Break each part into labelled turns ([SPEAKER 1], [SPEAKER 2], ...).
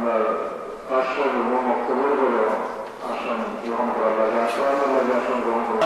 [SPEAKER 1] আমরা পাশ করবো এবং বক্তব্য করে আসন গ্রহণ করা লাগে আসন গ্রহণ করা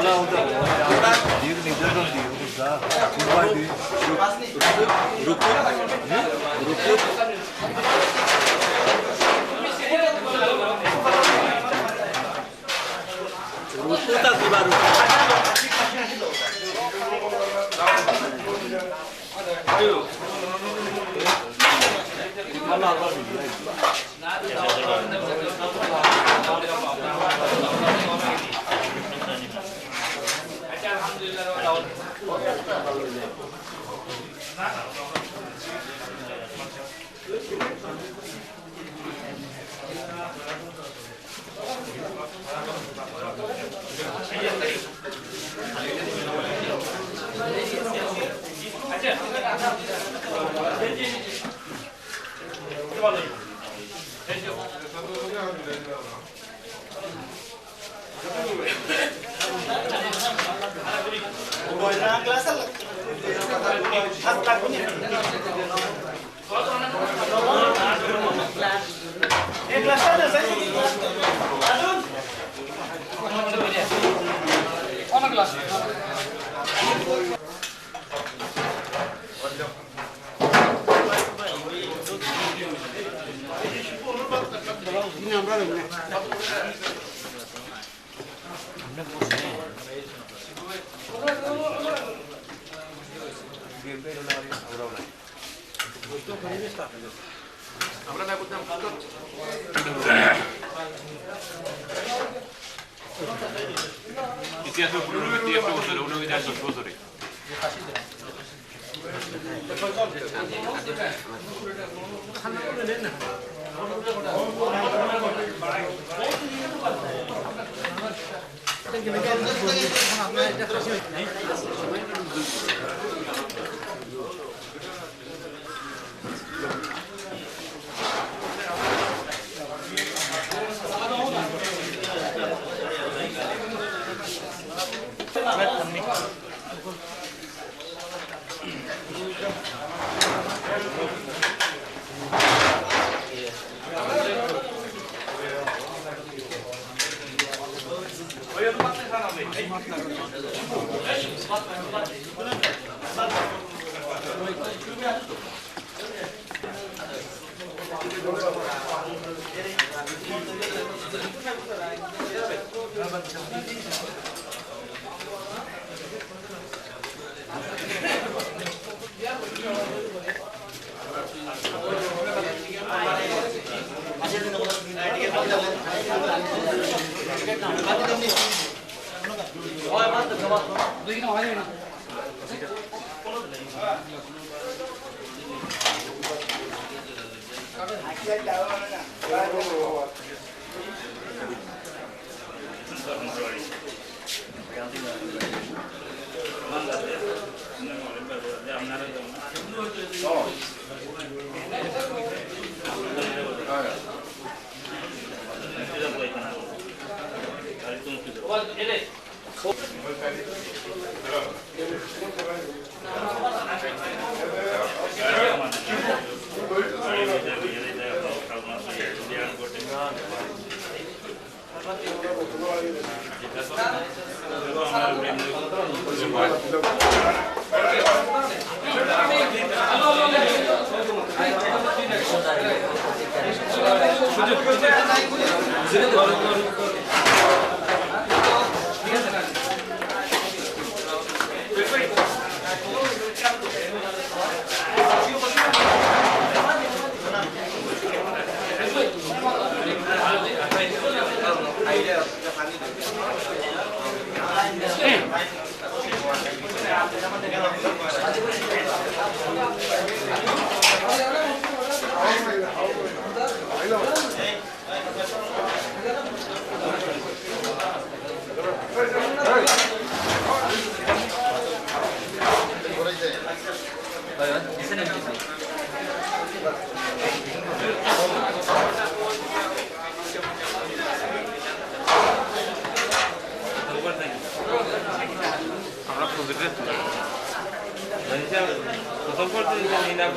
[SPEAKER 2] ইতিহাসের পুনরাবৃত্তি 1 বছরে অনুবিধান 10 বছরে
[SPEAKER 3] Protocolul de eliminare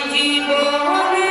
[SPEAKER 3] জীবনে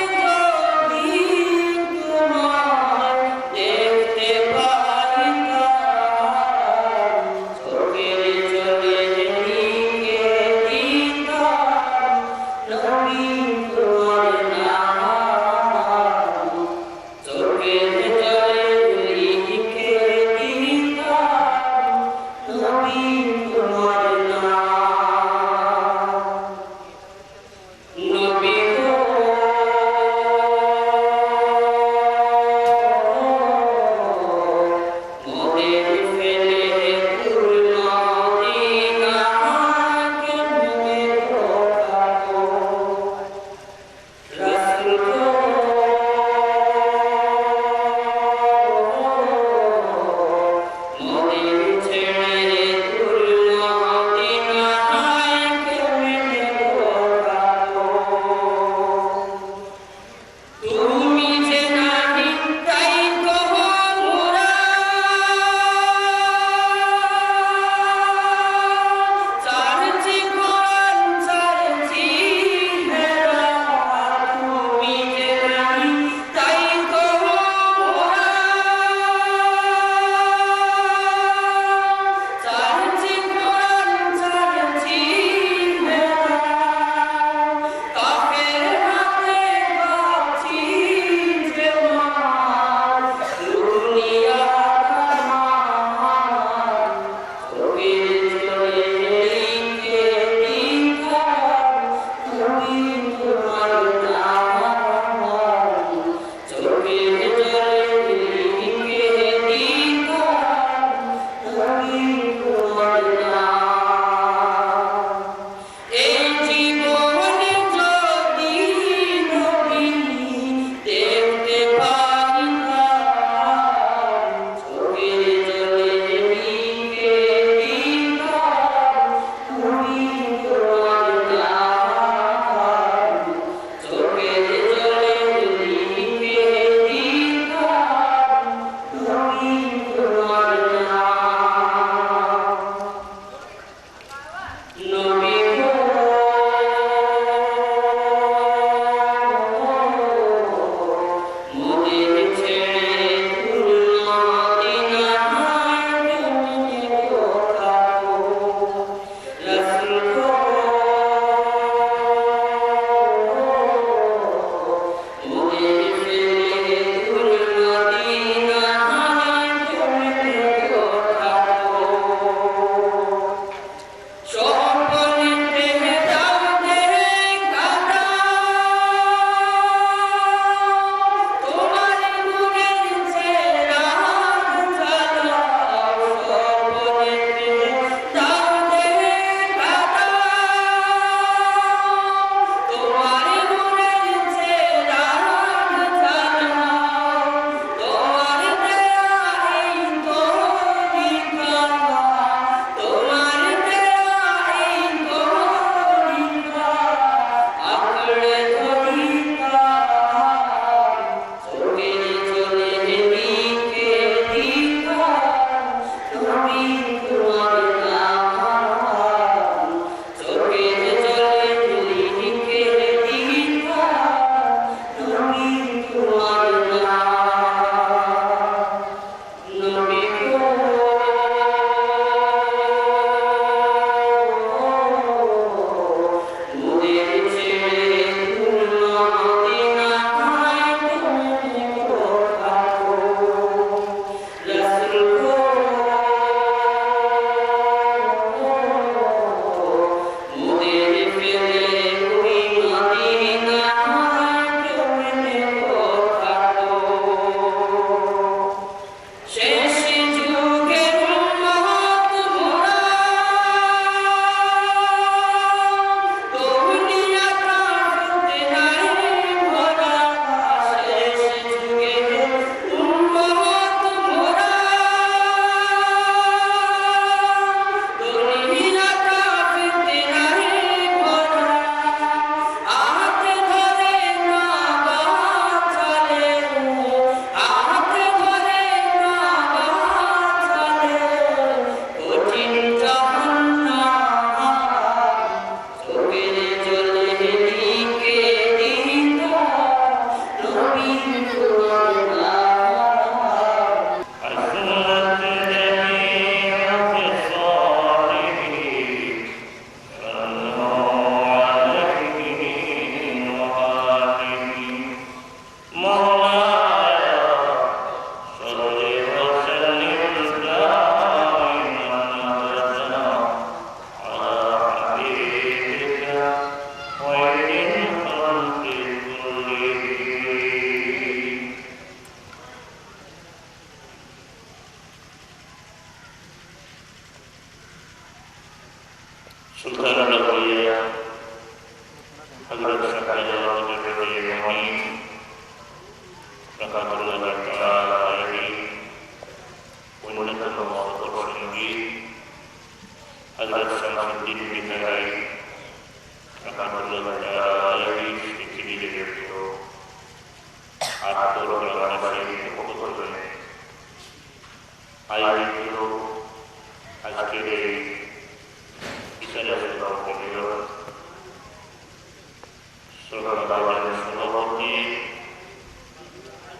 [SPEAKER 3] শ্রদ্ধাভাজন সভাপতি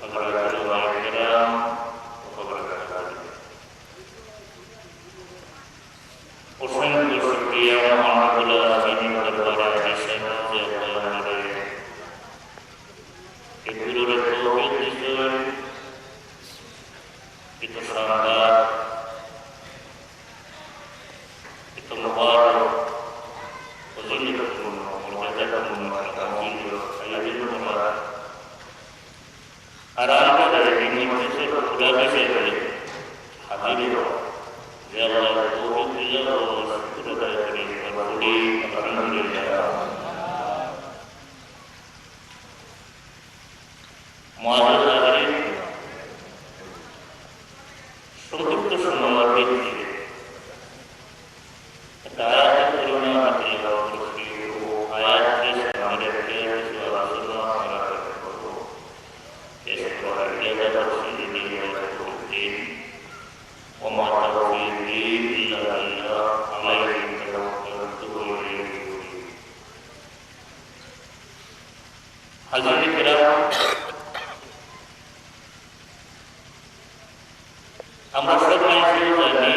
[SPEAKER 3] হযরতুল উলামায়ে কেরাম অসংখ্য শুকরিয়া মহান আল্লাহর দরবারে হাজির যে আল্লাহ আমাদের এই গুরুর তৌফিক দিয়েছেন itu sahabat itu mubarak fadilatul murjadatul murjadatul ayyadul mubarak arana dari ini masih sudah bisa hadir ya Allah taufiq ya Allah sudah dari ini alhamdulillah mu'azzaz hadirin সংক্ষিপ্ত সময়ের ভিত্তিতে একটা আয়াতের পরিমাণ তিলাওয়াত করছি ও আয়াতকে সামনে রেখে কিছু আলোচনা আমরা করব। এরপর আগে তাফসীর দিয়ে বলতেন ওমা তাওফীকি ইল্লা বিল্লাহ আলাইহি তাওয়াক্কালতু ওয়া ইলাইহি উনীব। হাজিরিন কিরাম, আমরা সবাই জানি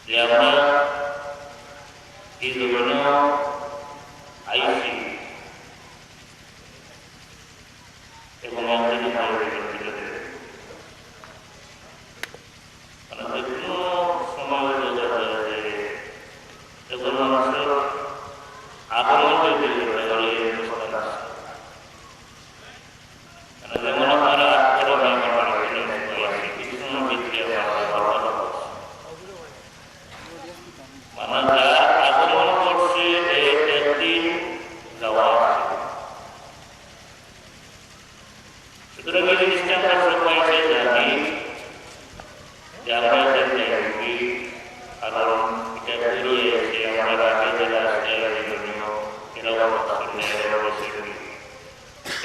[SPEAKER 3] যে আমরা এই জীবনে আইসি এবং আমাদের ভালো যে কোনো সময় বোঝা যায় যে এগুলো মানুষের আগমন হয়ে গেলে যেমন আমরা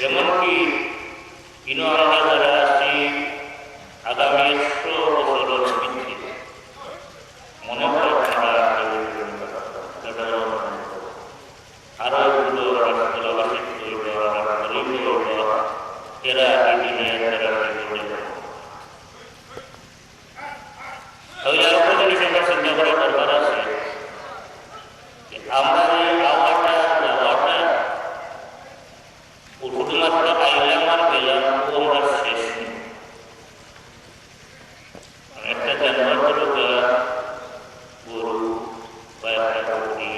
[SPEAKER 3] এমনকি ইনওয়ালা যারা আছি আগামী 100 বছরের ভিত্তিতে মনে হয় আরো এরা চিন্তা করার দরকার আছে আমরা শুধুমাত্র আইলামার বেলা আমরা শেষ নেই। একটা জানোয়ার গরু বা একটা বকরি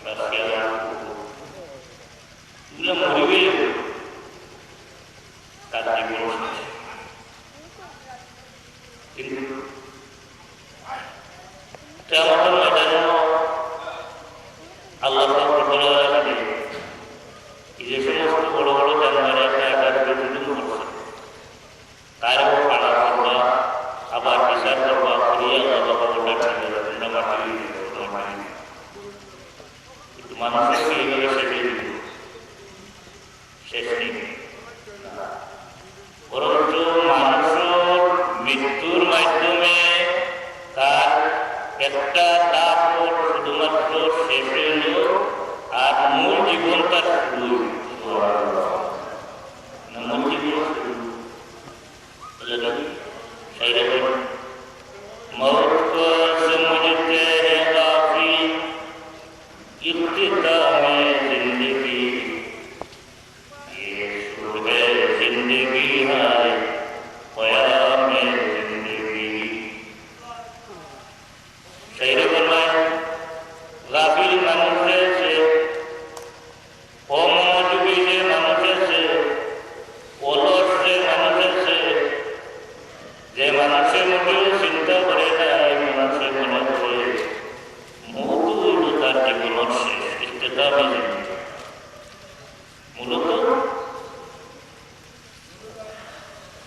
[SPEAKER 3] বা শিয়াল এগুলো মরিবে তার জীবন কিন্তু তেমন ময়দানেও আল্লাহ যে সমস্ত বড় বড় জানোয়ার তার পাড়া করবা আবার বিচার করবা করিয়া কিন্তু মানুষকে এইভাবে শেষ নেই বরঞ্চ মানুষের মৃত্যুর মাধ্যমে তার একটা তারপর শুধুমাত্র শেষ হইল আর মূল জীবন তার শুরু মূল জীবন मौत को समझते हैं काफी इब्तिदा में जिंदगी ये सुबह जिंदगी है क़याम में जिंदगी शहीद फरमाए गाफिल मनुष्य से অমনোযোগী যে মানুষ আছে অলস যে মানুষ আছে যে মানুষের মধ্যে চিন্তা করে না এই মানুষের মনে করে মূল তার জীবনের শেষ ইস্তেদামে মূলত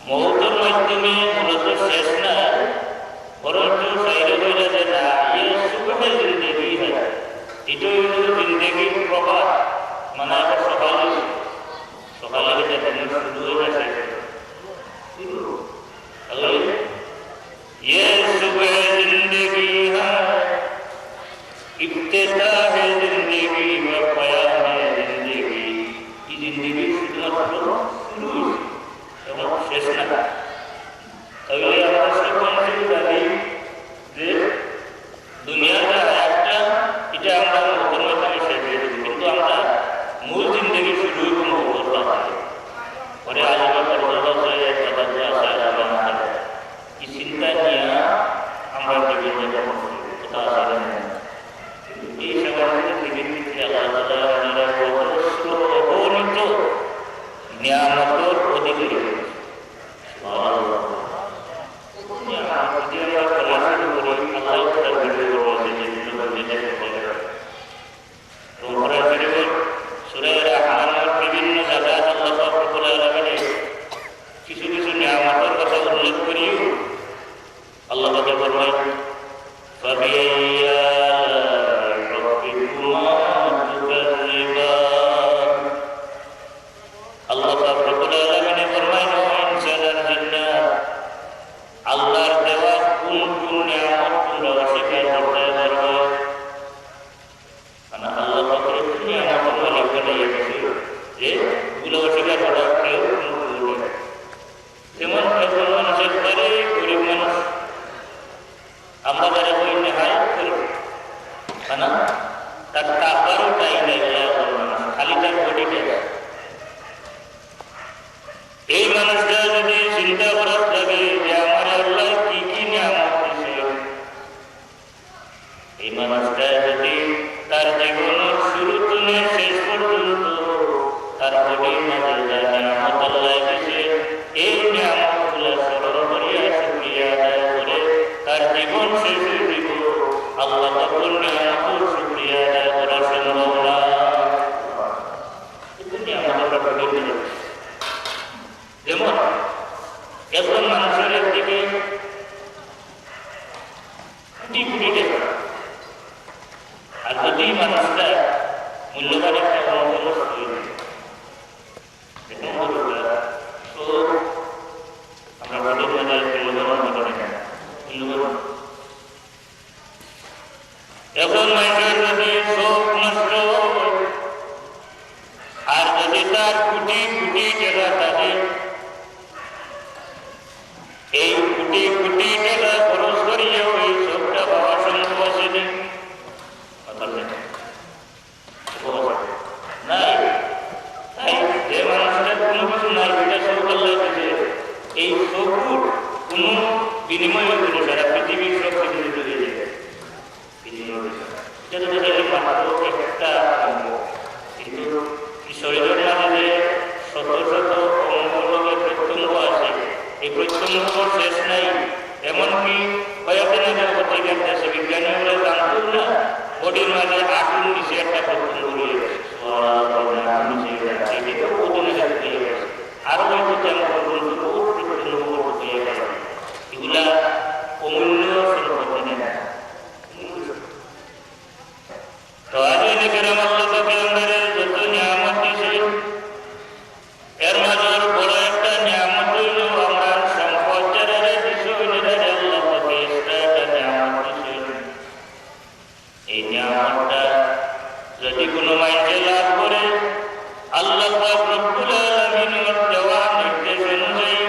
[SPEAKER 3] মৌতের মাধ্যমে মূলত শেষ না বরঞ্চ সাইরে বইলা যে না ইয়ে সুখে জিন্দগি হয় এটাই হল জিন্দগির প্রভাব মানে আবার সকালে শুরু হয়ে যায় ये सुबह जिंदगी है इब्तिदा है जिंदगी में क़याम বাড়িয়ে গেছে যে এগুলো অস্বীকার করা কেউ যেমন একজন মানুষের ঘরে গরিব মানুষ আমরা যারা বই নেহাই করি না তার টাকারও চাই নাই খালি তার বডিটা এই মানুষটা যদি চিন্তা করার যাবে যে আমার আল্লাহ কি কি নিয়ামত দিয়েছিল এই মানুষটা যদি তার জীবনের শুরু থেকে শেষ পর্যন্ত তার বডির মাঝে যা নিয়ামত আল্লাহ দিয়েছে এই নিয়ামতগুলো স্মরণ করিয়া শুকরিয়া আদায় করে তার জীবন শেষ হয়ে দিব আল্লাহ তখন নিয়ামত শুকরিয়া আদায় করা সম্ভব না। যেমন একজন মানুষের একদিকে কোটি টাকা আর যদি মানুষটা মূল্যবান একটা অঙ্গলস তৈরি আমরা বলি মূল্যবান এখন মানুষের যদি শোক নষ্ট আর যদি তার কোটি কোটি টাকা তাদের এই কোটি কোটি টাকা খরচ করিয়ে ওই সবটা পাওয়া সম্ভব আসেনি নাই। তাই যে মানুষটা কোনো কিছু নাই সেটা সব আল্লাহ দিয়েছে এই সবুর কোনো বিনিময় হবে না সারা পৃথিবীর সব কিছু ঢুকে যাবে এটা তো মাত্র একটা অঙ্গ কিন্তু শরীরের মাঝে শত শত অঙ্গের প্রত্যঙ্গ আছে এই প্রত্যঙ্গ শেষ নাই। এমনকি কয়েকদিন আগে পত্রিকার দেশে বিজ্ঞানীরা জানতো না বডির মাঝে আগুন নিচে একটা প্রত্যঙ্গ রয়ে গেছে আরো এগুলা অমূল্য সম্পদ না। তো আজ লোকেরা মাল্লাকে আমাদের যত নিয়ামত দিয়েছে এর মাঝে বড় একটা নিয়ামত হইল আমরা সম্পদ যারা দিয়েছে আল্লাহকে একটা নিয়ামত দিয়েছে। এই নিয়ামতটা যদি কোনো মানুষে লাভ করে আল্লাহ রব্বুল আলামিনের দেওয়া নির্দেশ অনুযায়ী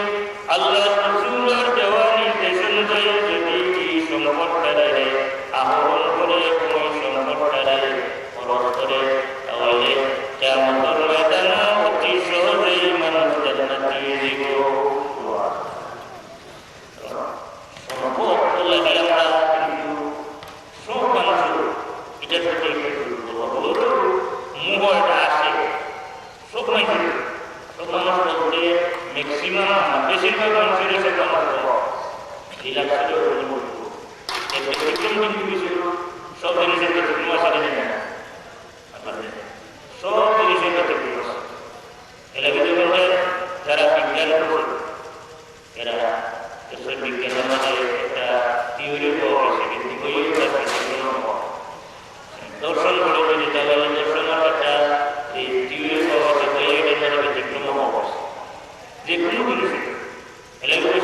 [SPEAKER 3] আল্লাহ রাসূলের দেওয়া নির্দেশ অনুযায়ী যদি এই সম্পদটারে আহরণ করে কোনো সম্পদটারে খরচ করে তাহলে কিয়ামতের ময়দানে অতি সহজেই মানুষ জান্নাতে যাব। সম্পদ লাগে আমরা কিন্তু সব মানুষ এটার প্রতি মুহটা আসে সব মানুষ বলতে ম্যাক্সিমাম বেশিরভাগ মানুষের সব জিনিসের সব জিনিসের যারা বিজ্ঞান এরা দেশের বিজ্ঞানের মধ্যে একটা থিওরি পাওয়া গেছে কিন্তু দর্শন করে যদি তাহলে দর্শনের একটা এই থিওরি পাওয়া গেছে এটার ব্যতিক্রম পাওয়া গেছে যে কোনো জিনিস এলাকায়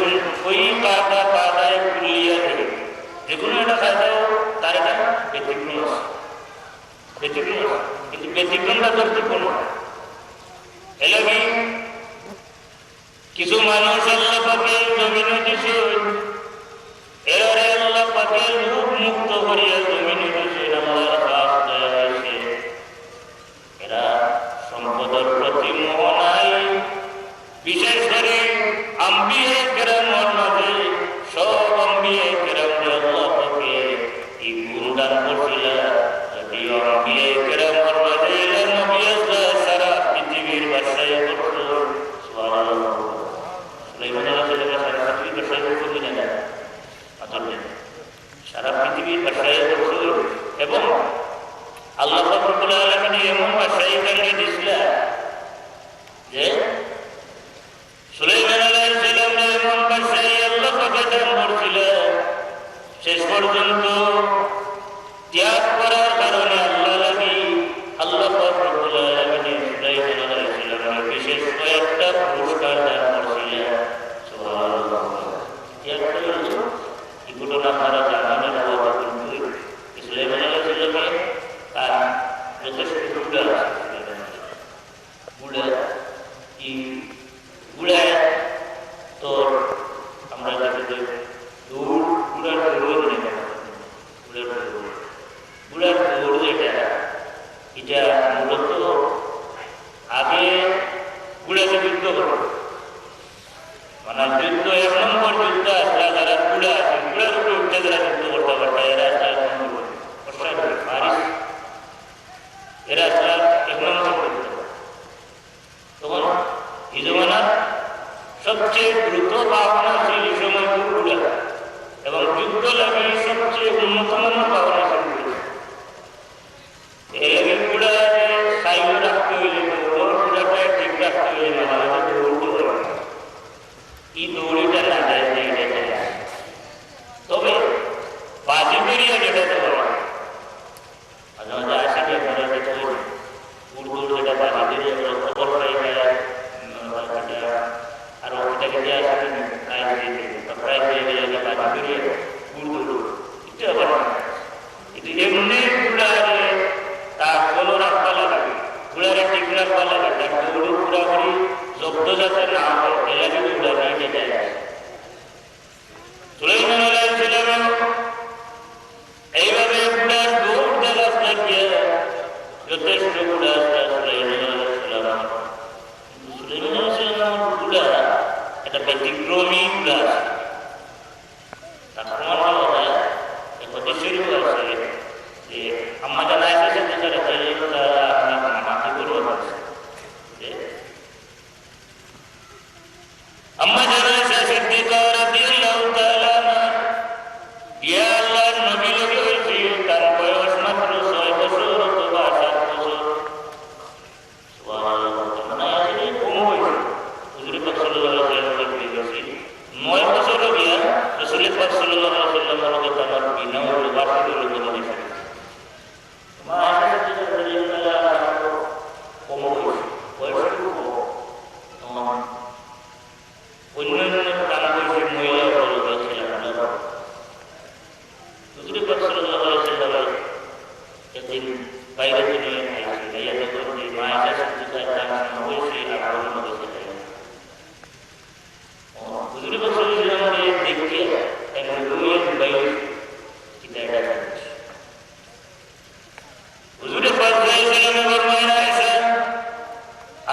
[SPEAKER 3] ওই কাদায় কুলিয়া থেকে যে কোনো একটা খাদ্য তার একটা ব্যতিক্রম আছে কিন্তু ব্যতিক্রমটা ধরতে কোনো এলাকায় কিছু মানুষ আল্লাহ পাকে জমিনে দিছে এরারে আল্লাহ পাকে রূপ মুক্ত করিয়া জমিনে দিছে আল্লাহর কাছ দেয়াছে এরা সম্পদের প্রতি মোহ নাই। বিশেষ করে আম্বিয়া কেরামের মাঝে সব আম্বিয়া কেরামরা আল্লাহ পাকে এই গুণদান করছিল। যদি আম্বিয়া কেরামের মাঝে নবী আসলাম সারা পৃথিবীর বাদশাহী করত সুবহানাল্লাহ। সুলাইমান আলাইহিস সালাম সারা পৃথিবীর বাদশাহী করলেন না সারা পৃথিবীর বাদশাহী করত এবং আল্লাহ রাব্বুল আলামিন এমন বাদশাহী করে দিয়েছিলেন যে সুলাইমান আলাইহিস সালাম এমন বাদশাহী আল্লাহ পাকে দান করেছিলেন শেষ পর্যন্ত ত্যাগ করার কারণে আল্লাহ রাব্বুল আলামিন সুলাইমান আলাইহিস সালামের বিশেষ কয়েকটা পুরস্কার দান করেছিলেন। সুবহানাল্লাহ। ত্যাগটা হলো এই ঘটনা আপনারা জানেন আল্লাহ সুলাইমান আলাইহিস সালামের তার যথেষ্ট সুবিধা আছে গুড়া এই গুড়ায় তোর আমরা যাকে দৌড় গুড়ার দৌড় নেই গুড়ার দৌড় এটা মূলত আগে গুড়াকে যুদ্ধ করো মানে যুদ্ধ 1 নম্বর যুদ্ধ আসলে যারা গুড়া আছে গুড়ার উপরে উঠে যারা যুদ্ধ করতে পারবে এরা এরা 1 নম্বর যুদ্ধ তখন এই জমানার সবচেয়ে দ্রুত পাওনা ছিল এই সময় গুড়া এবং যুদ্ধ লাগে সবচেয়ে উন্নত মানের পাওনা ছিল এই গুড়া সাইড রাখতে হইলে গুড়াটা ঠিক রাখতে হইলে আমাদের দৌড়তে হবে এই দৌড়িটা না যায় তবে বাজি বেরিয়ে যেটা তো আমাদের আসে যে আমরা যেটা দৌড় যেটা বাজি বেরিয়ে খবর পাই আর ওটাকে দিয়ে আসে প্রায় হয়ে গেলে বাজি বেরিয়ে দৌড় এটা আবার এটা এমনি গুড়ারে তার ফলো রাখতে লাগে গুড়ারে ঠিক রাখতে লাগে তার দৌড় পুরাপুরি জব্দ যাতে না হয় এলাকা গুড়া নিয়ে যেতে যায় সুলাইমান আলাইহিস সালাম এইভাবে গুড়ার দৌড় দেওয়া লাগিয়ে যথেষ্ট গুড়া সুলাইমান আলাইহিস সালাম সুলাইমান আলাইহিস সালাম গুড়া এটা ব্যতিক্রমী গুড়া তার প্রমাণ হওয়া এক দেশেরও আছে যে আম্মা জানা এসেছে তারা মাটি করে আছে আম্মা জানা এসেছে সিদ্দিকা রাদিয়াল্লাহু তাআলা ইয়া আল্লাহর নবী লোকে হয়েছে তার বয়স মাত্র 6 বছর অথবা 7 বছর সুবহানাল্লাহ মানে আসলে কম হয়েছে হুজুর পাক সাল্লাল্লাহু আলাইহি ওয়াসাল্লাম বলেছেন 9 বছর গিয়া রাসূল পাক সাল্লাল্লাহু আলাইহি ওয়াসাল্লাম এর তার বিনা হলো বাসি হলো বলেছেন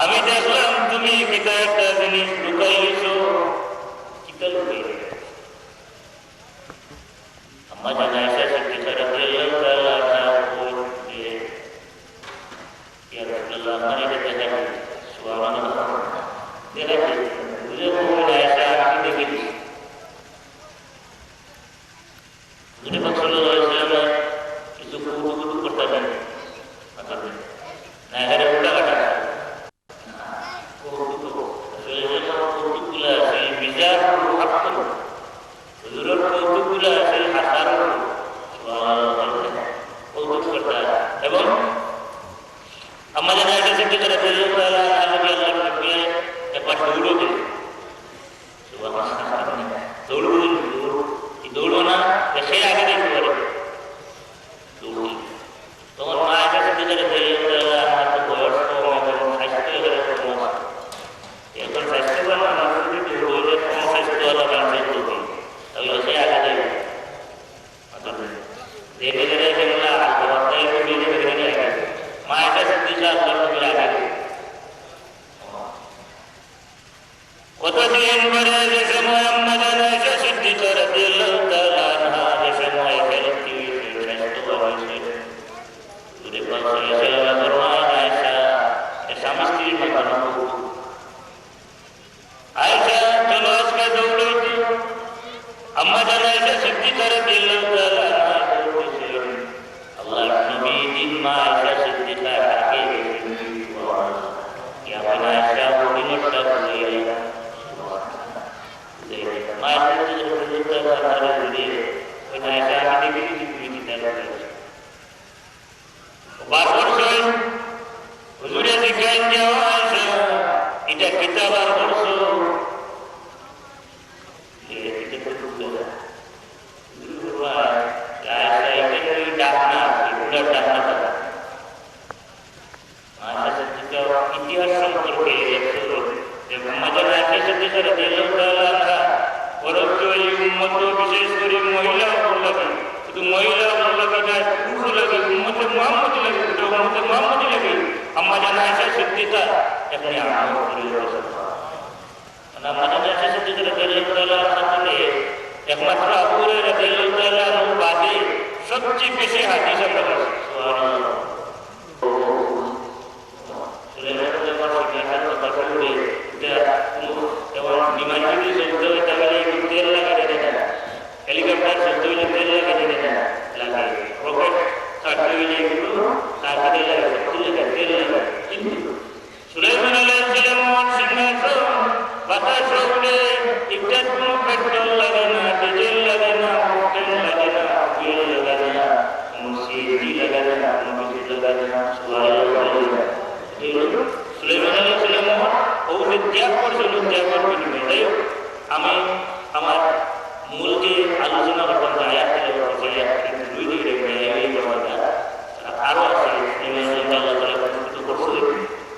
[SPEAKER 3] আমি দেখলাম তুমি ভিতরে একটা জিনিস লুকাইছো কিতা লুকাইলে আম্মা জানা এসে সিদ্দিকা রাদিয়াল্লাহু তাআলা বলছে ইয়া রাসূলুল্লাহ আমার এটা দেখা সুবহানাল্লাহ দেখা বুঝে বলে আয়েশা আমি দেখেছি নবী পাক সাল্লাল্লাহু আলাইহি ওয়াসাল্লাম কিছু কুতুব করতে জানেন আচ্ছা না এর পুরা কাটা এবং আমাদের আগে থেকে তারা একবার দৌড়ো দিল দৌড়ো না সে আগে দেখতে পারে দৌড় তোমার মা আগে থেকে আমার তো বয়স কম এবং স্বাস্থ্য কম এখন স্বাস্থ্যবান মানুষ যদি দৌড়ে কম স্বাস্থ্যওয়ালা মানুষের দৌড়ে তাহলে সে আগে দেবে ধীরে ধীরে যেগুলা অবস্থায় মায়ের কাছে দিশা আগে কতদিন পরে যে সময় আম্মা জানা এসে সিদ্দিকা রাদিয়াল্লাহু তাআলা আনহা যে সময় খেলতে স্বাস্থ্যবান হয়েছে দূরে পাশে এসে ফরমায় আয়েশা এর স্বামী স্ত্রীর মাঝে আয়েশা চলো আজকে দৌড়াইতে আম্মা জানা এসে সিদ্দিকা রাদিয়াল্লাহু তাআলা আনহা দৌড়াইছিলেন আল্লাহর নবী দিন মা আয়েশা সিদ্দিকা আগে ইয়া আয়েশা অভিনয়টা করিলেন মায়ের ওই আয়েশা আমি দেখি তুমি কিতাব বারবার কই হুজুরে দেখান যাও আয়েশা এটা কিতাব আর পড়ছো এটা তো বুঝলা আয়েশা এটা ডাকনা এগুলা ডাকনা আয়েশা সিদ্দিকা ইতিহাস সম্পর্কে আমাদের আশা সত্যি বরঞ্চ এই উন্মত বিশেষ করে মহিলা লাগে, শুধু মহিলা লাগে না, পুরুষ লাগে, উন্মত মোহাম্মদ লাগে, উন্মত মোহাম্মদ লাগে, আমাদের আশা সত্যিটা এখানে আমাদের আশা সত্যি একমাত্র আবু হুরায়রা বাদে সবচেয়ে বেশি হাদিস আমরা বিমান যদি চলতে হয় তাহলে তেল লাগাতে দেয় না, হেলিকপ্টার চলতে হইলে তেল লাগাতে দেয় না, লাগে রকেট ছাড়তে হইলে এগুলো তাকে তেল লাগে। কিন্তু সুলাইমান আলাইহিস সালাম সিংহাসন বাতাস উড়ে একটা কোনো পেট্রোল লাগে না, ডিজেল লাগে না, অক্টেন লাগে না, ফুয়েল লাগে না, সিএনজি লাগে না, কোনো কিছু লাগে না। সুবহানাল্লাহ। সুলাইমান আলাইহিস সালাম ওই ত্যাগ করছিল, ত্যাগের বিনিময়ে। তাই আমি আমার মূল যে আলোচনা করতাম যে আয়াত দুই দিকে এই ব্যাপারটা আরো আছে করছে।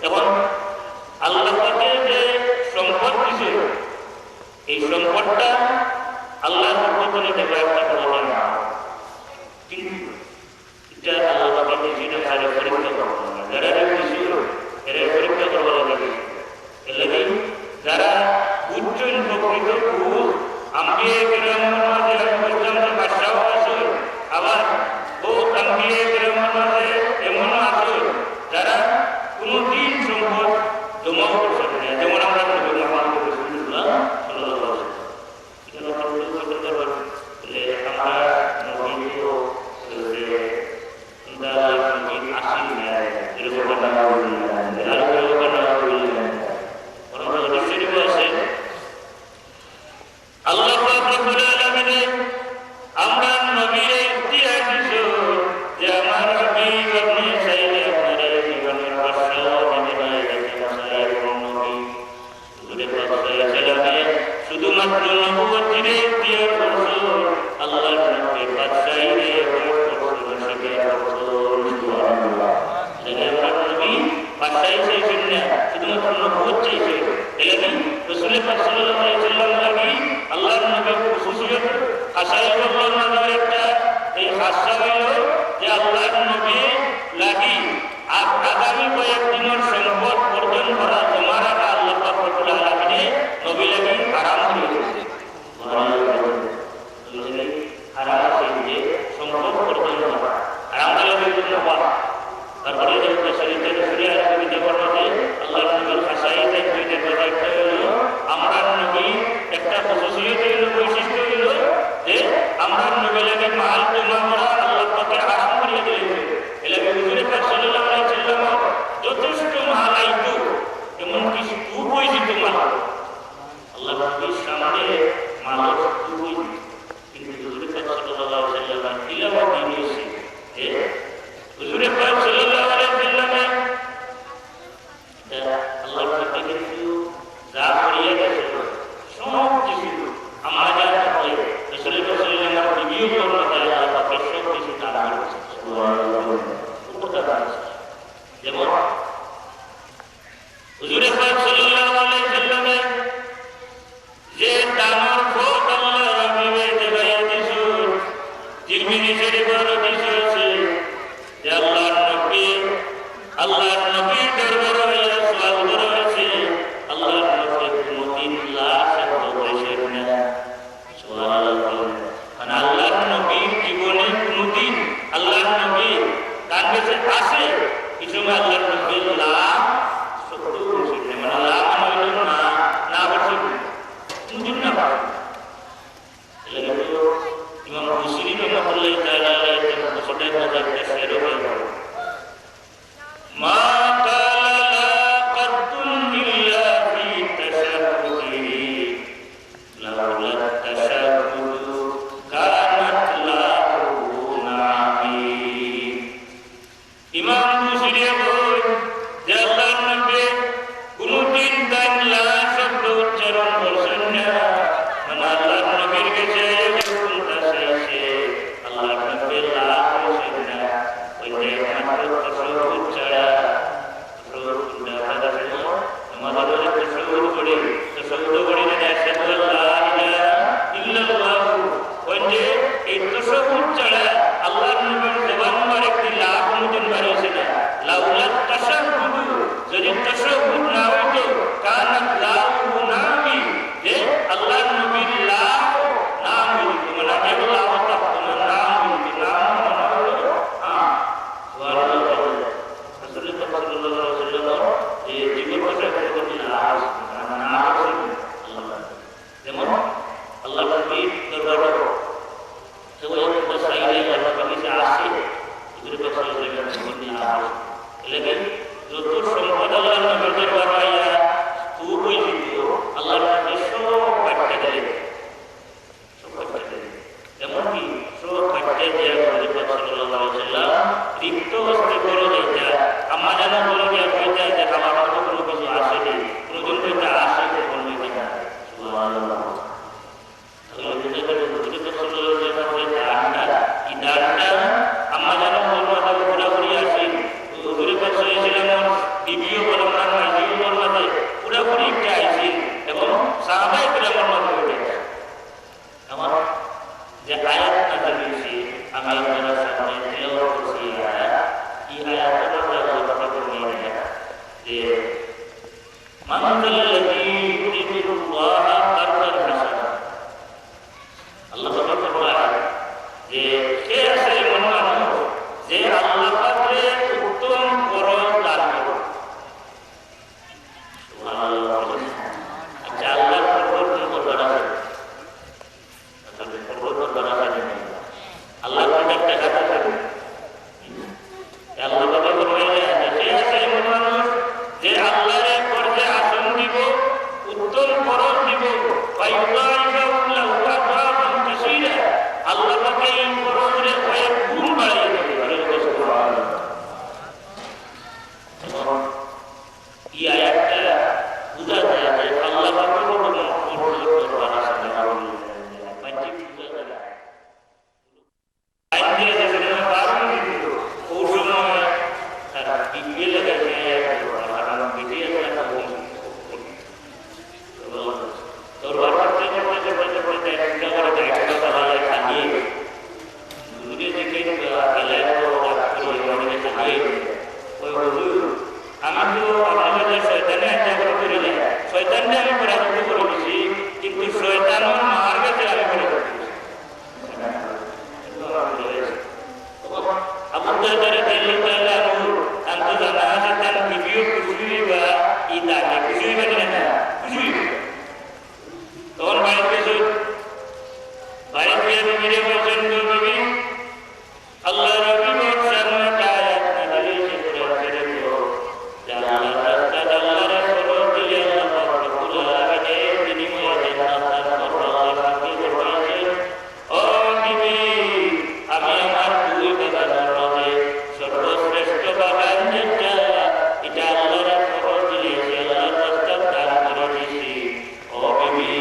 [SPEAKER 3] এখন আল্লাহ পাকের যে সম্পদ দিছে এই সম্পদটা আল্লাহর পক্ষ থেকে একটা প্রদান, কিন্তু এটা আল্লাহ পাকের যেটা ভালো পরীক্ষা করবো না, যারা কিছু এরা পরীক্ষা করবো লাগে। এলাকি যারা বুঝছেন প্রকৃত পুরুষ আম্বিয়ে কিরামের মাঝে ইসলামের ভাষাও আছে, আবার বহুত আম্বিয়ে কিরামের মাঝে এমনও আছে যারা কোনোদিন সম্পদ জমাও করছেন না, যেমন আমরা নবী মুহাম্মদ রাসূলুল্লাহ সাল্লাল্লাহু আলাইহি ওয়াসাল্লাম। আমরা নবীও আসি না এরকম আল্লাহ রাব্বুল আলামিন আমরা নবীর ইতিহাস দিছো যে আমার নবী আপনি চাইলে আপনার জীবনের শুধুমাত্র নবুয়তের দিয়ে করছো, আল্লাহর নামে বাদশাহী দিয়ে করছো, সেটা করছো। সুবহানাল্লাহ। আমরা নবী বাদশাহী চাইছেন না, শুধুমাত্র নবুয়ত চাইছেন। এলাকি রাসূল পাক সাল্লাল্লাহু আলাইহি ওয়াসাল্লাম লাগি আল্লাহর নবীর খুশিয়ত আশাইবুল্লাহ নামের একটা এই হাসা হইল যে আল্লাহর নবী লাগি আগামী কয়েকদিনের সম্পদ অর্জন করা তোমার আল্লাহ পাক রব্বুল আলামিন নবী লাগি হারাম করেছে। হারাম আছে সম্পদ অর্জন করা হারাম হলে বিভিন্ন পাপ। তারপরে শরীয়তের শরিয়া কবিতা করতে আল্লাহর নবীর হাসাই দুইটা কথা, একটা হলো আমরা নবী একটা খুশিয়ত হইল, বৈশিষ্ট্য হইল যে আমরা নবী লাগে মাল জমা করা আল্লাহ পাকের হারাম করে দিয়েছে। এলাকা হুজুর পাক সাল্লাল্লাহু আলাইহি ওয়াসাল্লাম যথেষ্ট মাল আইতো, এমন কিছু বৈশিষ্ট্য মাল আল্লাহ নবীর সামনে মাল বৈশিষ্ট্য, কিন্তু হুজুর পাক সাল্লাল্লাহু আলাইহি ওয়াসাল্লাম তিলাওয়াত দিয়েছে যে হুজুর পাক সাল্লাল্লাহু আলাইহি ওয়াসাল্লাম আল্লাহ পাকের কিছু যা করিয়া গেছে সব কিছু আমরা যা হয় রাসূল পাক সাল্লাল্লাহু আলাইহি ওয়াসাল্লাম ভিডিও করলো তাহলে আল্লাহ পাকের সব কিছু তার করেছে। সুবহানাল্লাহ। যেমন হুজুর পাক সাল্লাল্লাহু আলাইহি ওয়াসাল্লাম যে দামার খোদ আল্লাহ রাব্বে দেখাইয়া দিয়েছে, তিরমিজি শরীফের হাদিস আছে যে আল্লাহর নবী দরবারে হইয়া সওয়াল করা হয়েছে, আল্লাহর নবী কোনদিন লাশ বসেন না। সুবহানাল্লাহ। মানে আল্লাহর নবীর জীবনে কোনদিন আল্লাহর নবী তার কাছে আসে কিছু আল্লাহর নবীর লাশ সত্য বসেন না, মানে লাশ হইল না বসেন কোনদিন না পারে। ইমাম বুসিরি রহমাতুল্লাহি তাআলা আলাইহি বছরের কথা একটা শের হয়ে গেল, মা কালা কাতুন ইল্লা ফি তাশাহুদি লাউলা তাশাহুদু কানাত লাহু নামি। ইমাম বুসিরি বলেন যে আল্লাহর নবী কোনদিন তার লা শব্দ উচ্চারণ করছেন না, মানে আল্লাহর নবীর কাছে যখন চাইছে আল্লাহর নবী লা করছেন না, ওই যে একমাত্র তাশাহুদ ছাড়া যত সম্পদ আল্লাহর নবীর দরবার আইয়া তুই কইলি দিও আল্লাহর নবী সব কাটতে দেয়, সব কাটতে দেয়। এমনকি সব কাটতে দেওয়া নবী সাল্লাল্লাহু আলাইহি ওয়াসাল্লাম রিক্ত হস্তে করে যাইতা আম্মা জানা বলে গিয়া কইতা যে আমার মতো কোনো কিছু আসেনি, কোনোদিন কইতা আসে বলবে কিনা। সুবহানাল্লাহ। আল্লাহ বুঝে করে নবী সাল্লাল্লাহু আলাইহি ওয়াসাল্লাম দানটা কি দানটা আম্মা জানা বলবো তাহলে পুরোপুরি আসে। নবী সাল্লাল্লাহু বিবিও বললাম না মাইও বললাম না পুরোপুরি একটা আইছে এবং সাহাবায়ে কেরামের মধ্যে হয়েছে। আমার যে আয়াত নাযিল হয়েছে আমি আপনাদের সামনে তেলাওয়াত করছি, এই আয়াতটা আপনারা লক্ষ্য করবেন যে মান যাল্লাযী ইউরিদুল্লাহ কারদান হাসানা। আল্লাহ তাআলা বলেন যে কে আছে এমন মানুষ যে আল্লাহ পাকে উত্তম করজ দান করে। সুবহানাল্লাহ। আচ্ছা আল্লাহর পরিবর্তন করা আছে, আসলে পরিবর্তন করা আছে না। আল্লাহ পাকের টাকা থাকে, আল্লাহ পাক বলেন যে কে আছে এমন মানুষ যে আল্লাহর করজে আসন দিব, উত্তম করজ দিব, ফায়ুদাইফাহু আযআবান কাসীরা। আল্লাহ পাক এই করজের কয়েক গুণ বাড়িয়ে দেবে। সুবহানাল্লাহ। এই আয়াতটা বুঝা যায় যে আল্লাহ পাকের কোনো পরিবর্তন করা আছে না। বাহ্যিক বুঝা যায় আইন দিয়ে যে সময় বারণ দিত ওই সময় তার বিয়ে লাগাইছে আর বিয়ে একটা তোর বাবার থেকে পড়তে পড়তে পড়তে একটা করে একটা তালায় খাইয়ে দূরে থেকে গেলে আমি তো আপনাদের শয়তানে একটা করে দিলাম, শয়তানকে আমি পরাজিত করে দিছি, কিন্তু শয়তান মার কাছে আমি পরাজিত করেছি। আপনাদের দ্বারা দিল্লি তাহলে আমি জানা আছে তার ভিডিও খুশি বা ঈদ আগে খুশি হইবে না, খুশি তখন বাড়িতে বাড়িতে মিলে বলছেন নবী আল্লাহ রবি বলছেন আয়াত নাযিল হয়েছে যে আল্লাহর রাস্তায় আল্লাহর ফরজ দিলে আল্লাহ রব্বুল আলামিন বিনিময়ে জান্নাত দান করবেন। ও বিবি আমি আমার দুই বাগানের মধ্যে সর্বশ্রেষ্ঠ বাগান যেটা এটা আল্লাহর ফরজ দিয়েছে, আল্লাহর রাস্তায় দান করে দিয়েছি। ও বিবি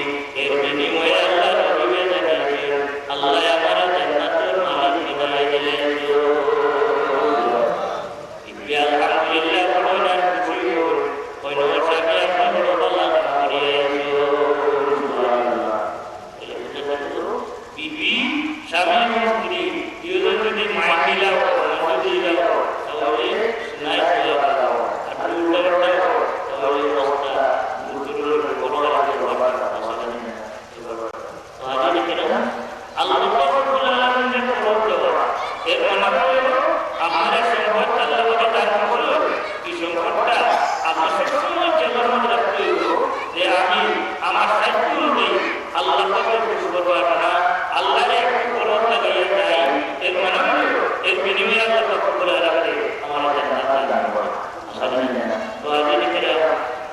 [SPEAKER 3] এর বিনিময়ে আল্লাহ রবি জানিয়েছেন আল্লাহ আমার জান্নাতের মালিক বানাই দিলেন। আলহামদুলিল্লাহ বলুন আর খুশি হন, ওই নবসাকে আপনার আল্লাহ করিয়েছে। বিবি স্বামী স্ত্রী দুজন যদি মাইন দিলাম তাহলে নাই চলে যাও, আর উল্টা তাহলে রাস্তা আল্লাহ এর মানে আপনারা সম্পদ আল্লাহকে দান করলো, এই সম্পদটা আপনার সবসময় চেষ্টার মধ্যে রাখতে হইব যে আমি আমার সাহিত্য অনুযায়ী আল্লাহ খুশি করবো না, আল্লাহরে একটু খরচ লাগাইয়া যাই। এর মানে এর বিনিময়ে আল্লাহ করে রাখতে আমার জান্নাত দান করবে। তো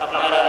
[SPEAKER 3] আপনারা